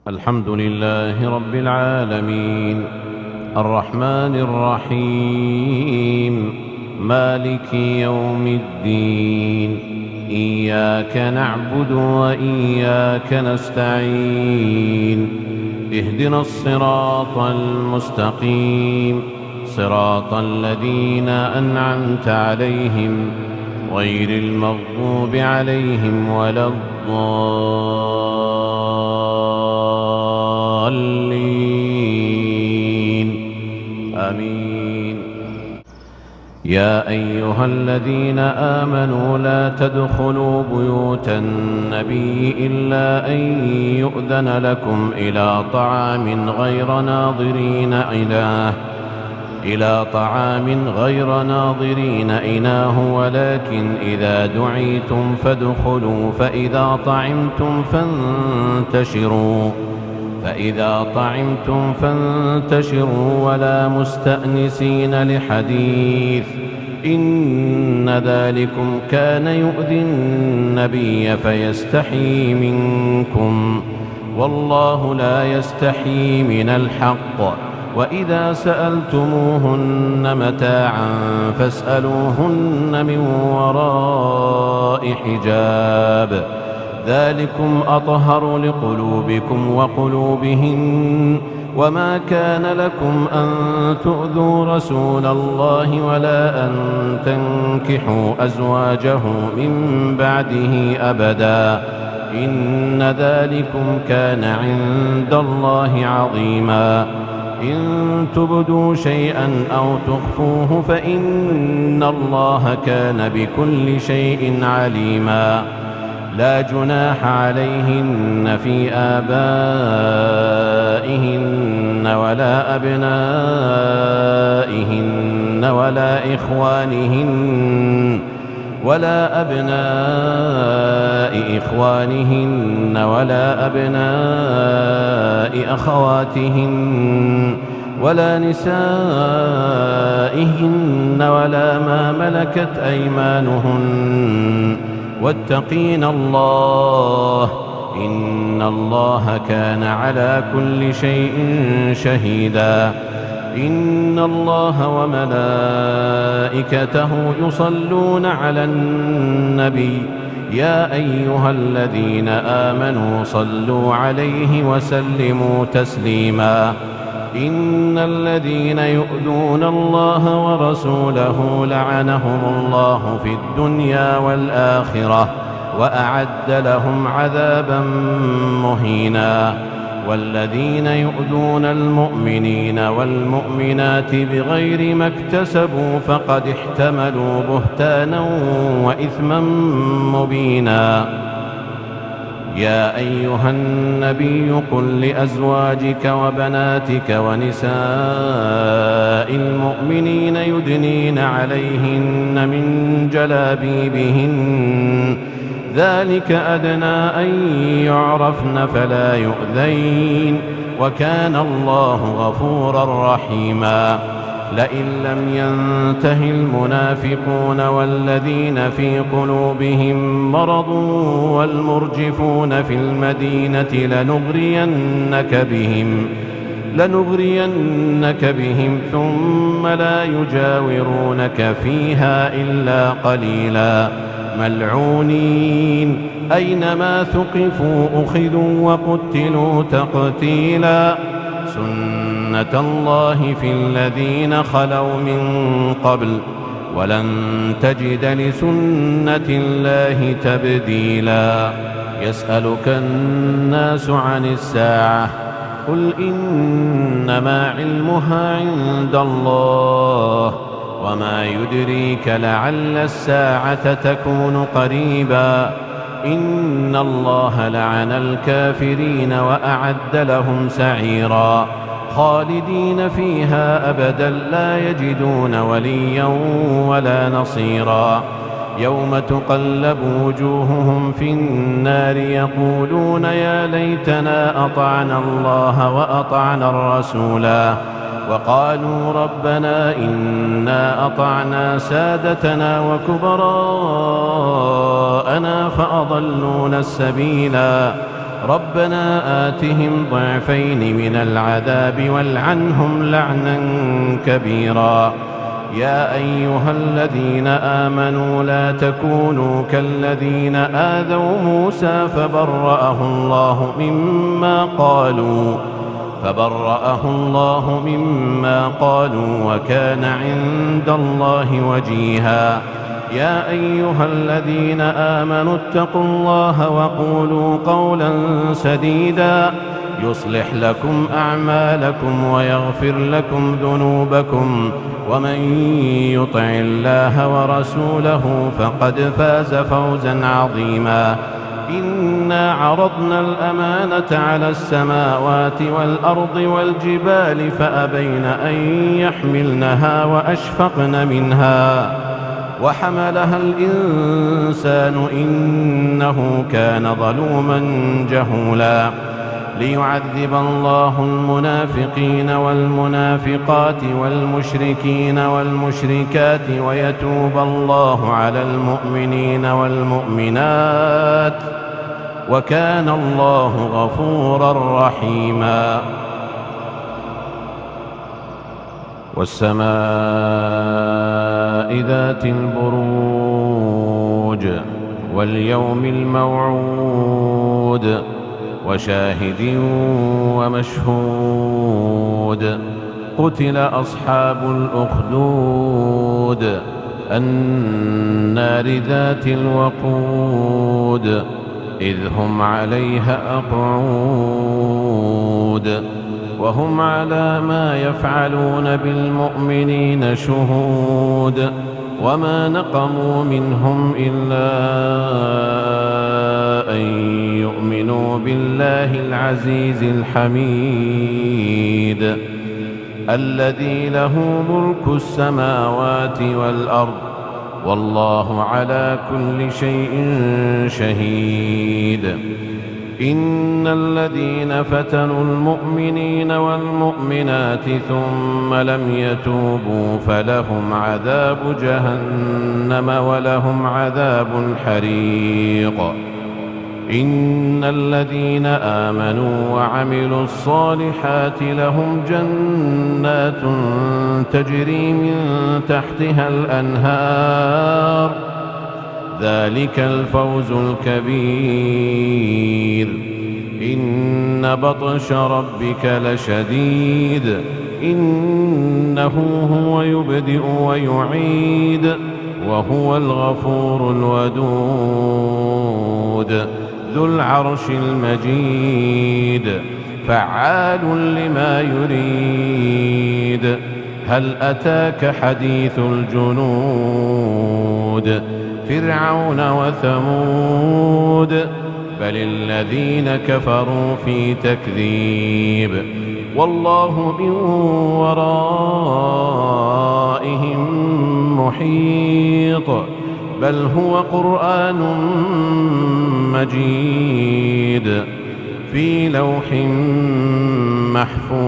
الحمد لله رب العالمين، الرحمن الرحيم، مالك يوم الدين. إياك نعبد وإياك نستعين. اهدنا الصراط المستقيم، صراط الذين أنعمت عليهم غير المغضوب عليهم ولا الضالين. آمين. يا أيها الذين آمنوا لا تدخلوا بيوت النبي إلا أن يؤذن لكم إلى طعام غير ناظرين إناه، ولكن إذا دعيتم فادخلوا فإذا طعمتم فانتشروا ولا مستأنسين لحديث، إن ذلكم كان يؤذي النبي فيستحيي منكم، والله لا يستحيي من الحق. وإذا سألتموهن متاعا فاسألوهن من وراء حجاب، ذلكم أطهر لقلوبكم وقلوبهن. وما كان لكم أن تؤذوا رسول الله ولا أن تنكحوا أزواجه من بعده أبدا، إن ذلكم كان عند الله عظيما. إن تبدوا شيئا أو تخفوه فإن الله كان بكل شيء عليما. لا جناح عليهن في آبائهن ولا أبنائهن ولا أبناء إخوانهن ولا أبناء أخواتهن ولا نسائهن ولا ما ملكت أيمانهن، واتقين الله، إن الله كان على كل شيء شهيدا. إن الله وملائكته يصلون على النبي، يا أيها الذين آمنوا صلوا عليه وسلموا تسليما. إن الذين يؤذون الله ورسوله لعنهم الله في الدنيا والآخرة وأعد لهم عذابا مهينا. والذين يؤذون المؤمنين والمؤمنات بغير ما اكتسبوا فقد احتملوا بهتانا وإثما مبينا. يا أيها النبي قل لأزواجك وبناتك ونساء المؤمنين يدنين عليهن من جلابيبهن، ذلك أدنى أن يعرفن فلا يؤذين، وكان الله غفورا رحيما. لئن لم ينته المنافقون والذين في قلوبهم مرض والمرجفون في المدينة لنغرينك بهم ثم لا يجاورونك فيها إلا قليلا، ملعونين أينما ثقفوا أخذوا وقتلوا تقتيلا. سنة الله في الذين خلوا من قبل ولن تجد لسنة الله تبديلا. يسألك الناس عن الساعة، قل إنما علمها عند الله، وما يدريك لعل الساعة تكون قريبا. إن الله لعن الكافرين وأعد لهم سعيرا، خالدين فيها أبدا لا يجدون وليا ولا نصيرا. يوم تقلب وجوههم في النار يقولون يا ليتنا أطعنا الله وأطعنا الرسولا، وقالوا ربنا إنا أطعنا سادتنا وكبراءنا فأضلونا السبيلا. ربنا آتهم ضعفين من العذاب والعنهم لعنا كبيرا. يا أيها الذين آمنوا لا تكونوا كالذين آذوا موسى فبرأه الله مما قالوا وكان عند الله وجيها. يا أيها الذين آمنوا اتقوا الله وقولوا قولا سديدا يصلح لكم أعمالكم ويغفر لكم ذنوبكم ومن يطع الله ورسوله فقد فاز فوزا عظيما. إنا عرضنا الأمانة على السماوات والأرض والجبال فأبين أن يحملنها وأشفقن منها وحملها الإنسان إنه كان ظلوما جهولا. ليعذب الله المنافقين والمنافقات والمشركين والمشركات ويتوب الله على المؤمنين والمؤمنات وكان الله غفورا رحيما. والسماء ذات البروج واليوم الموعود وشاهد ومشهود. قتل أصحاب الأخدود النار ذات الوقود إذ هم عليها أقعود وهم على ما يفعلون بالمؤمنين شهود. وما نقموا منهم إلا أن يؤمنوا بالله العزيز الحميد الذي له ملك السماوات والأرض والله على كل شيء شهيد. إن الذين فتنوا المؤمنين والمؤمنات ثم لم يتوبوا فلهم عذاب جهنم ولهم عذاب الحريق. إن الذين آمنوا وعملوا الصالحات لهم جنات تجري من تحتها الأنهار ذلك الفوز الكبير. إن بطش ربك لشديد إنه هو يبدئ ويعيد وهو الغفور الودود ذو العرش المجيد فعال لما يريد. هل أتاك حديث الجنود فرعون وثمود بل الذين كفروا في تكذيب والله من ورائهم محيط. بل هو قرآن مجيد في لوح محفوظ.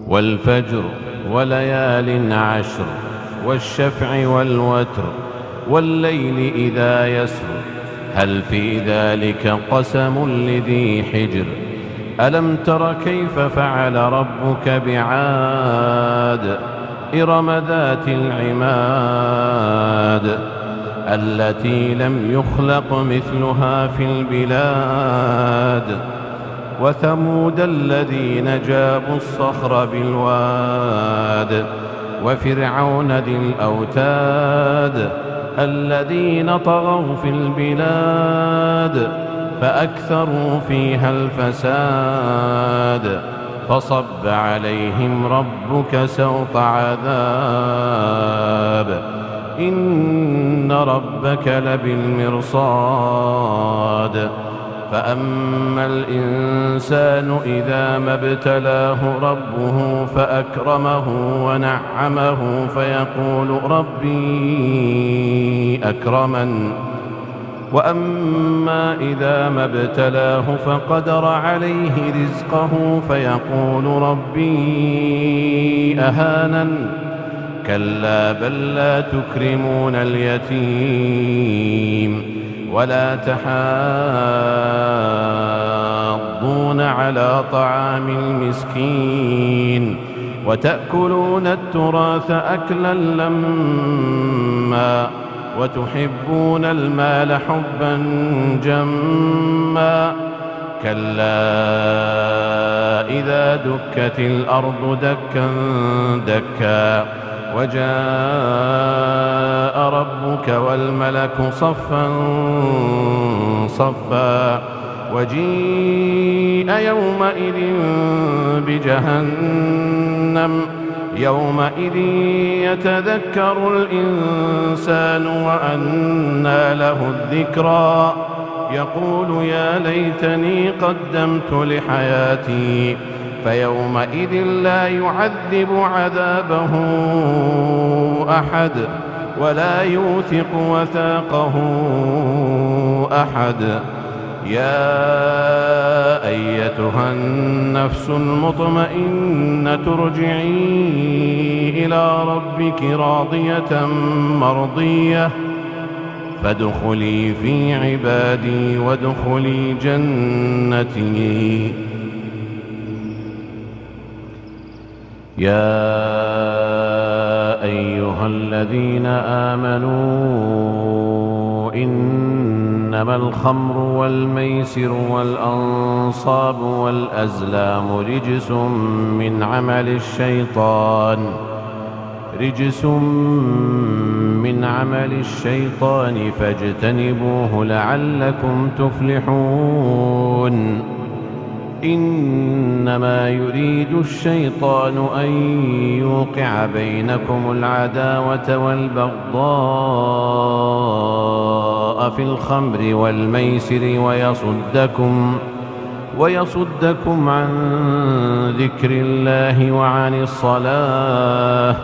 والفجر وليال عشر والشفع والوتر والليل إذا يسر هل في ذلك قسم لذي حجر. ألم تر كيف فعل ربك بعاد إرم ذات العماد التي لم يخلق مثلها في البلاد. وثمود الذين جابوا الصخر بالواد وفرعون ذي الأوتاد الذين طغوا في البلاد فأكثروا فيها الفساد. فصب عليهم ربك سوط عذاب إن ربك لبالمرصاد. فأما الإنسان إذا ما ابتلاه ربه فأكرمه ونعمه فيقول ربي أكرمن وأما إذا ما ابتلاه فقدر عليه رزقه فيقول ربي أهانن كلا بل لا تكرمون اليتيم ولا تحاضون على طعام المسكين وتأكلون التراث أكلا لما وتحبون المال حبا جما كلا إذا دكت الأرض دكا دكا وجاء ربك والملك صفا صفا وجيء يومئذ بجهنم يومئذ يتذكر الإنسان وأنى له الذكرى يقول يا ليتني قدمت لحياتي فيومئذ لا يعذب عذابه أحد ولا يوثق وثاقه أحد يا أيتها النفس المطمئنة ارجعي إلى ربك راضية مرضية فادخلي في عبادي وادخلي جنتي يا أيها الذين آمنوا إنما الخمر والميسر والأنصاب والأزلام رجس من عمل الشيطان فاجتنبوه لعلكم تفلحون إنما يريد الشيطان أن يوقع بينكم العداوة والبغضاء في الخمر والميسر ويصدكم عن ذكر الله وعن الصلاة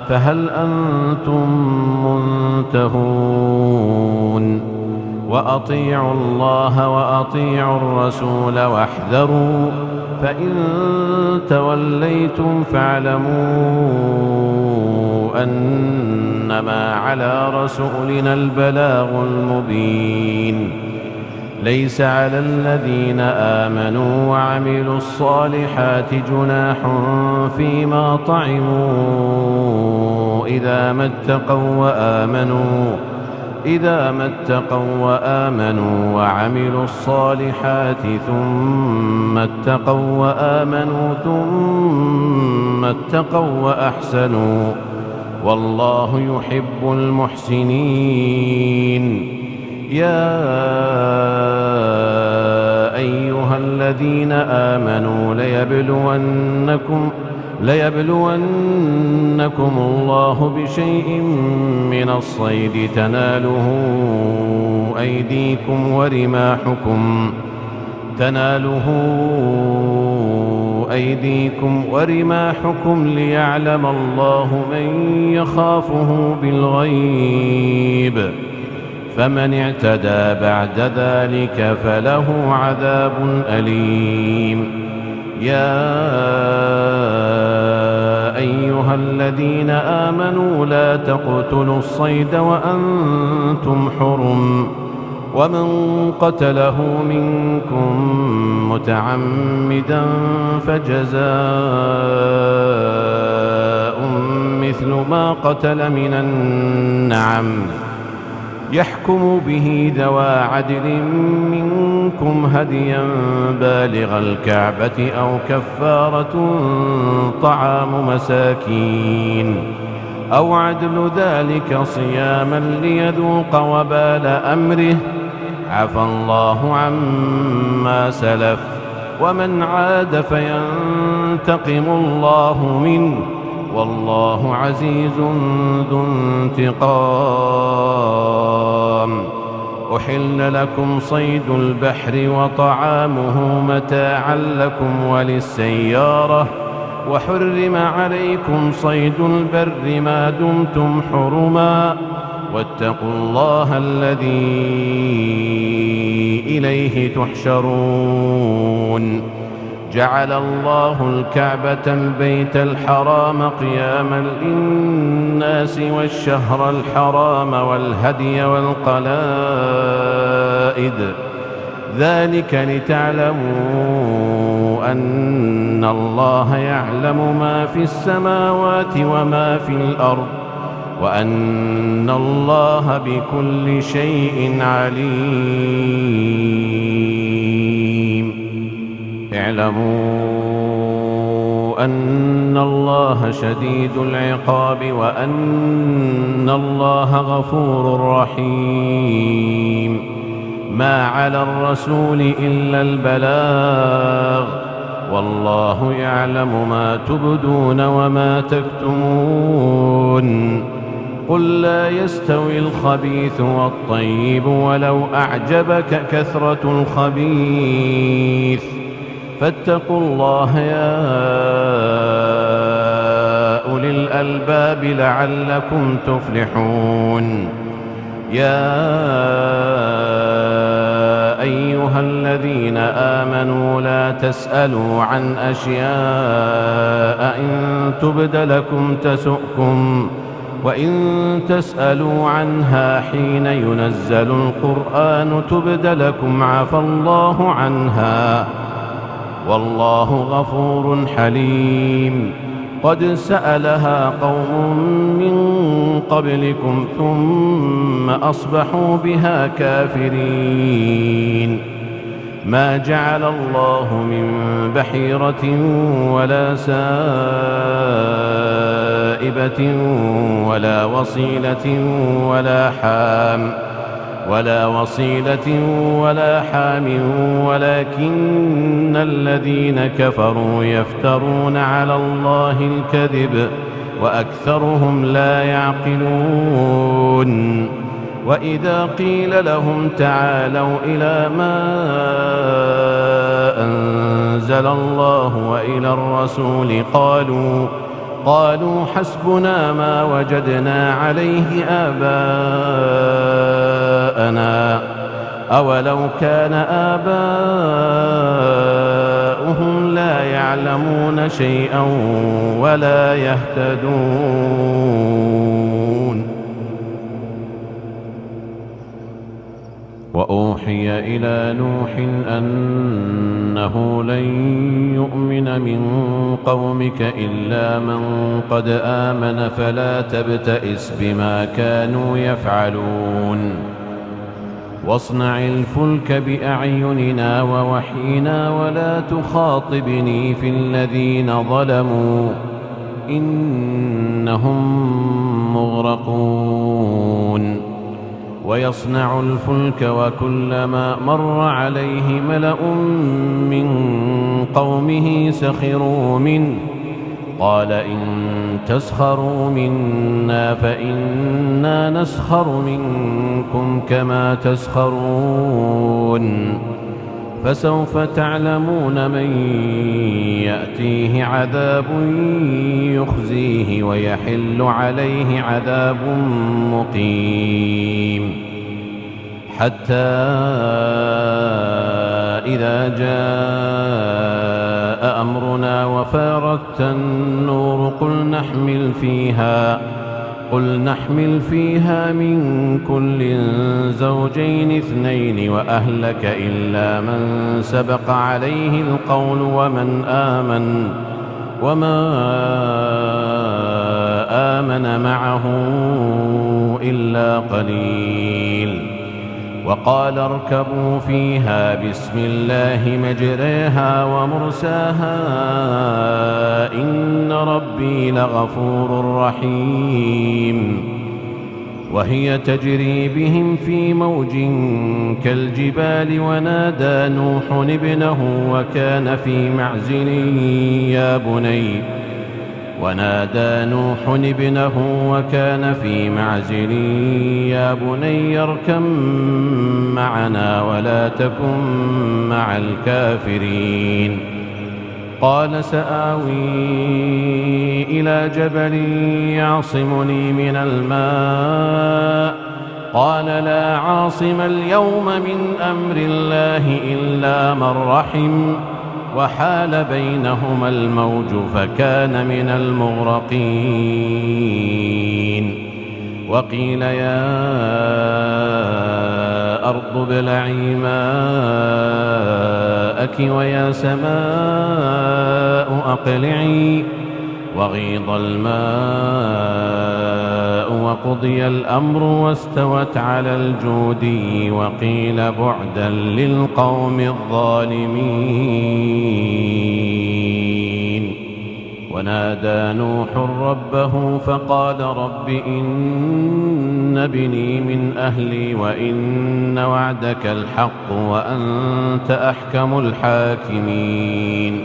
فهل أنتم منتهون وأطيعوا الله وأطيعوا الرسول واحذروا فإن توليتم فاعلموا أنما على رسولنا البلاغ المبين ليس على الذين آمنوا وعملوا الصالحات جناح فيما طعموا إذا ما اتقوا وآمنوا وعملوا الصالحات ثم اتقوا وأحسنوا والله يحب المحسنين يا أيها الذين آمنوا ليبلونكم الله بشيء من الصيد تناله أيديكم ورماحكم ليعلم الله من يخافه بالغيب فمن اعتدى بعد ذلك فله عذاب أليم يا أيها الذين آمنوا لا تقتلوا الصيد وأنتم حرم ومن قتله منكم متعمدا فجزاء مثل ما قتل من النعم يحكم به ذوى عدل منكم هديا بالغ الكعبة أو كفارة طعام مساكين أو عدل ذلك صياما ليذوق وبال أمره عفى الله عما سلف ومن عاد فينتقم الله منه والله عزيز ذو انتقام أحل لكم صيد البحر وطعامه متاعا لكم وللسيارة وحرم عليكم صيد البر ما دمتم حرما واتقوا الله الذي إليه تحشرون جعل الله الكعبة البيت الحرام قياما للناس والشهر الحرام والهدي والقلائد ذلك لتعلموا أن الله يعلم ما في السماوات وما في الأرض وأن الله بكل شيء عليم. اعلموا أن الله شديد العقاب وأن الله غفور رحيم. ما على الرسول إلا البلاغ والله يعلم ما تبدون وما تكتمون. قل لا يستوي الخبيث والطيب ولو أعجبك كثرة الخبيث فاتقوا الله يا أولي الألباب لعلكم تفلحون. يا أيها الذين آمنوا لا تسألوا عن أشياء إن تبد لكم تسؤكم وإن تسألوا عنها حين ينزل القرآن تبد لكم عفى الله عنها والله غفور حليم. قد سألها قوم من قبلكم ثم أصبحوا بها كافرين. ما جعل الله من بحيرة ولا سائبة ولا وصيلة ولا حام ولكن الذين كفروا يفترون على الله الكذب وأكثرهم لا يعقلون. وإذا قيل لهم تعالوا إلى ما أنزل الله وإلى الرسول قالوا حسبنا ما وجدنا عليه آباءنا أولو كان آباؤهم لا يعلمون شيئا ولا يهتدون. وأوحي إلى نوح أنه لن يؤمن من قومك إلا من قد آمن فلا تبتئس بما كانوا يفعلون. واصنع الفلك بأعيننا ووحينا ولا تخاطبني في الذين ظلموا إنهم مغرقون. ويصنع الفلك وكلما مر عليه ملأ من قومه سخروا منه قال إن تسخروا منا فإنا نسخر منكم كما تسخرون. فسوف تعلمون من يأتيه عذاب يخزيه ويحل عليه عذاب مقيم. حتى إذا جاء أمرنا وفارت النور قل نحمل فيها من كل زوجين اثنين وأهلك إلا من سبق عليه القول وما آمن معه إلا قليل. وقال اركبوا فيها بسم الله مجريها ومرساها إن ربي لغفور رحيم. وهي تجري بهم في موج كالجبال ونادى نوح ابنه وكان في معزل يا بني اركب معنا ولا تكن مع الكافرين. قال سآوي إلى جبل يعصمني من الماء قال لا عاصم اليوم من أمر الله إلا من رحم وحال بينهما الموج فكان من المغرقين. وقيل يا أرض ابلعي ماءك ويا سماء أقلعي وغيض الماء وقضي الأمر واستوت على الجودي وقيل بعدا للقوم الظالمين. ونادى نوح ربه فقال رب إن ابني من أهلي وإن وعدك الحق وأنت أحكم الحاكمين.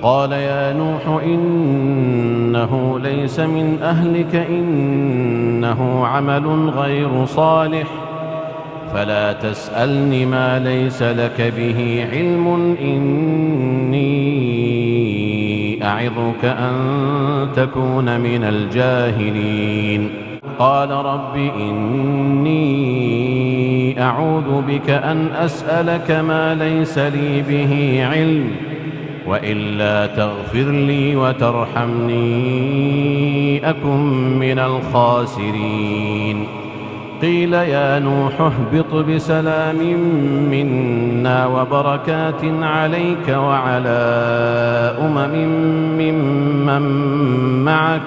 قال يا نوح إنه ليس من أهلك إنه عمل غير صالح فلا تسألني ما ليس لك به علم إني أعظك أن تكون من الجاهلين. قال رب إني أعوذ بك أن أسألك ما ليس لي به علم وإلا تغفر لي وترحمني أكن من الخاسرين. قيل يا نوح اهبط بسلام منا وبركات عليك وعلى ممن معك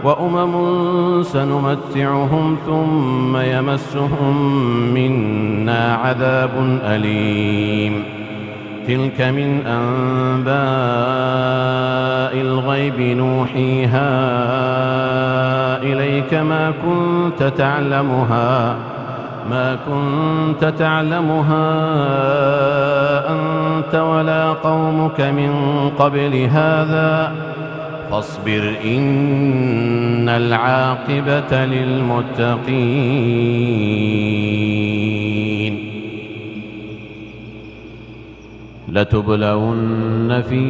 وأمم سنمتعهم ثم يمسهم منا عذاب أليم. تلك من أنباء الغيب نوحيها إليك ما كنت تعلمها أنت ولا قومك من قبل هذا فاصبر إن العاقبة للمتقين. لتبلون في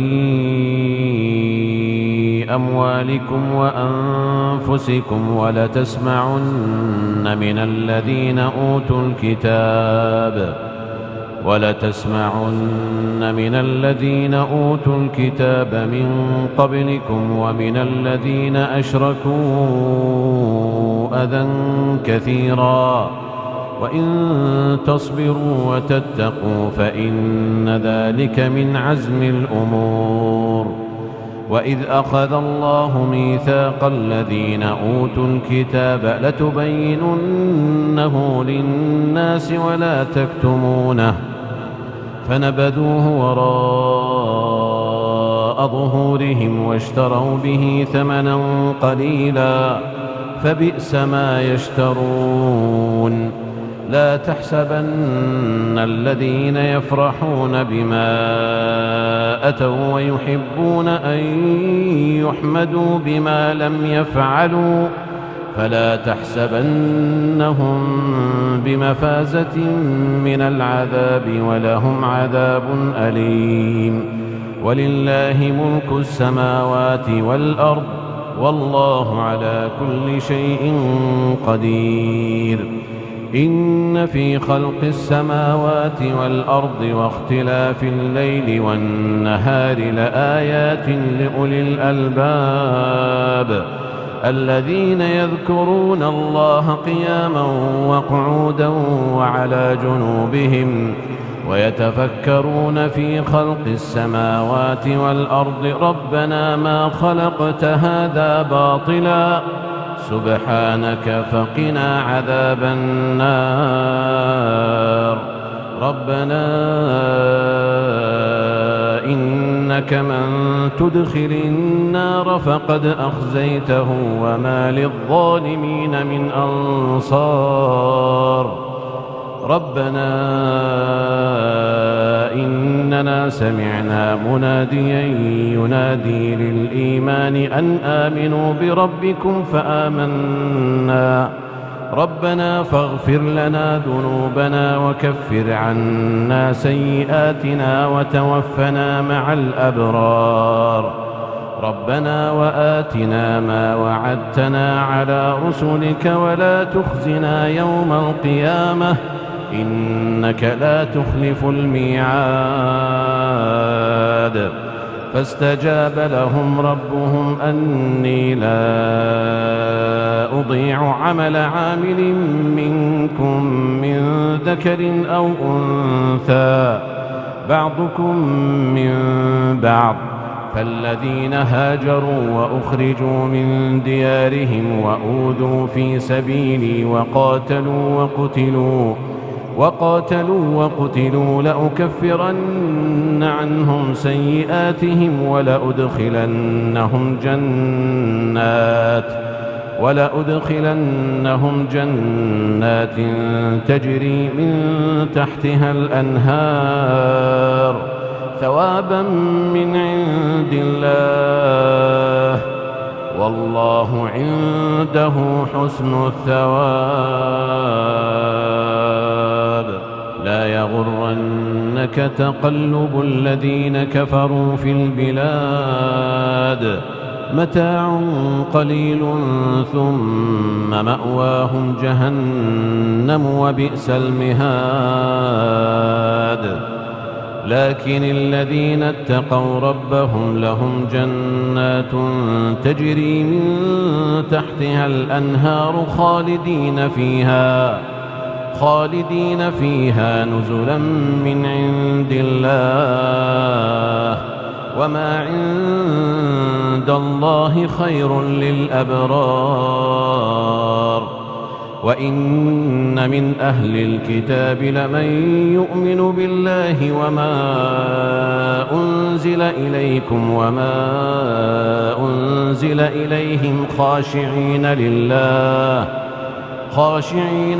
أموالكم وأنفسكم ولتسمعن من الذين أوتوا الكتاب من قبلكم ومن الذين أشركوا أذى كثيرا وإن تصبروا وتتقوا فإن ذلك من عزم الأمور. وإذ أخذ الله ميثاق الذين أوتوا الكتاب لتبيننه للناس ولا تكتمونه فنبذوه وراء ظهورهم واشتروا به ثمنا قليلا فبئس ما يشترون. لا تحسبن الذين يفرحون بما أتوا ويحبون أن يحمدوا بما لم يفعلوا فلا تحسبنهم بمفازة من العذاب ولهم عذاب أليم. ولله ملك السماوات والأرض والله على كل شيء قدير. إن في خلق السماوات والأرض واختلاف الليل والنهار لآيات لأولي الألباب الذين يذكرون الله قياما وقعودا وعلى جنوبهم ويتفكرون في خلق السماوات والأرض ربنا ما خلقت هذا باطلا سبحانك فقنا عذاب النار. ربنا إنك من تدخل النار فقد أخزيته وما للظالمين من أنصار. ربنا إننا سمعنا مناديا ينادي للإيمان أن آمنوا بربكم فآمنا. ربنا فاغفر لنا ذنوبنا وكفر عنا سيئاتنا وتوفنا مع الأبرار. ربنا وآتنا ما وعدتنا على رسلك ولا تخزنا يوم القيامة إنك لا تخلف الميعاد. فاستجاب لهم ربهم أني لا أضيع عمل عامل منكم من ذكر أو أنثى بعضكم من بعض، فالذين هاجروا وأخرجوا من ديارهم وأوذوا في سبيلي وقاتلوا وقتلوا لأكفرن عنهم سيئاتهم ولأدخلنهم جنات تجري من تحتها الأنهار ثوابا من عند الله، والله عنده حسن الثواب. لا يغرنك تقلب الذين كفروا في البلاد، متاع قليل ثم مأواهم جهنم وبئس المهاد. لكن الذين اتقوا ربهم لهم جنات تجري من تحتها الأنهار خالدين فيها نزلا من عند الله، وما عند الله خير للأبرار. وإن من أهل الكتاب لمن يؤمن بالله وما أنزل إليكم وما أنزل إليهم خاشعين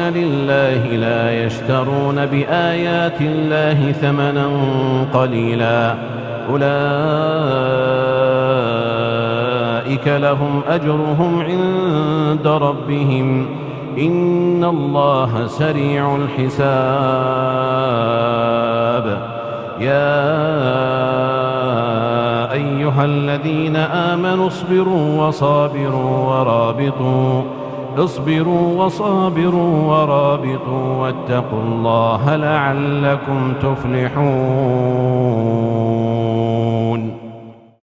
لله لا يشترون بآيات الله ثمنا قليلا، أولئك لهم أجرهم عند ربهم إن الله سريع الحساب. يا أيها الذين آمنوا اصبروا وصابروا ورابطوا واتقوا الله لعلكم تفلحون.